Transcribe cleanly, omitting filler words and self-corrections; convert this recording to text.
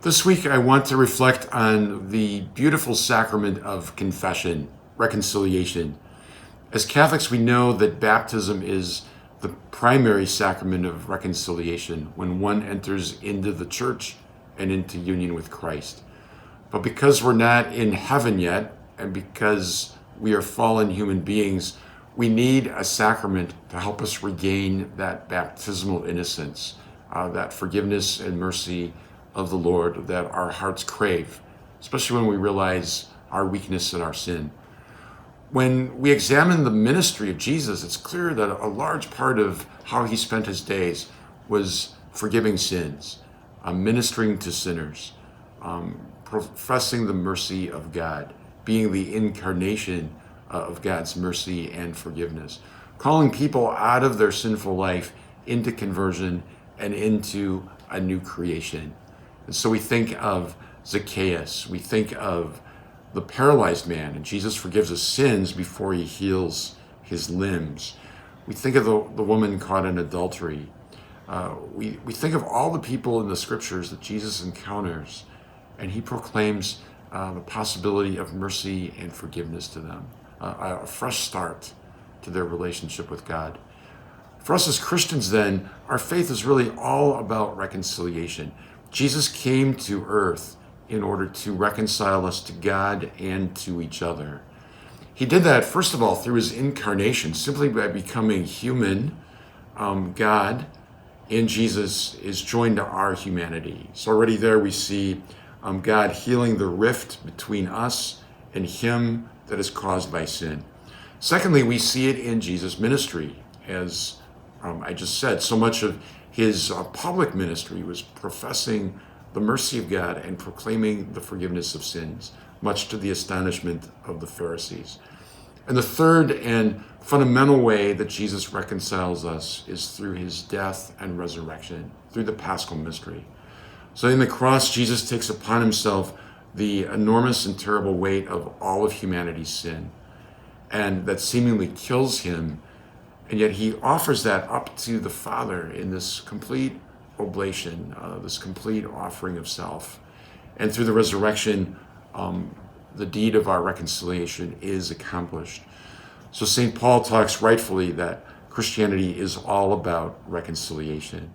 This week, I want to reflect on the beautiful sacrament of confession, reconciliation. As Catholics, we know that baptism is the primary sacrament of reconciliation when one enters into the church and into union with Christ. But because we're not in heaven yet, and because we are fallen human beings, we need a sacrament to help us regain that baptismal innocence, that forgiveness and mercy of the Lord that our hearts crave, especially when we realize our weakness and our sin. When we examine the ministry of Jesus, it's clear that a large part of how he spent his days was forgiving sins, ministering to sinners, professing the mercy of God, being the incarnation of God's mercy and forgiveness, calling people out of their sinful life into conversion and into a new creation. And so we think of Zacchaeus, we think of the paralyzed man, and Jesus forgives his sins before he heals his limbs. We think of the woman caught in adultery. We think of all the people in the scriptures that Jesus encounters, and he proclaims the possibility of mercy and forgiveness to them, a fresh start to their relationship with God. For us as Christians then, our faith is really all about reconciliation. Jesus came to earth in order to reconcile us to God and to each other. He did that, first of all, through his incarnation, simply by becoming human. God in Jesus is joined to our humanity. So already there we see God healing the rift between us and him that is caused by sin. Secondly, we see it in Jesus' ministry. As I just said, so much of his public ministry was professing the mercy of God and proclaiming the forgiveness of sins, much to the astonishment of the Pharisees. And the third and fundamental way that Jesus reconciles us is through his death and resurrection, through the Paschal mystery. So in the cross, Jesus takes upon himself the enormous and terrible weight of all of humanity's sin, and that seemingly kills him. And yet he offers that up to the Father in this complete oblation, this complete offering of self. And through the resurrection, the deed of our reconciliation is accomplished. So St. Paul talks rightfully that Christianity is all about reconciliation.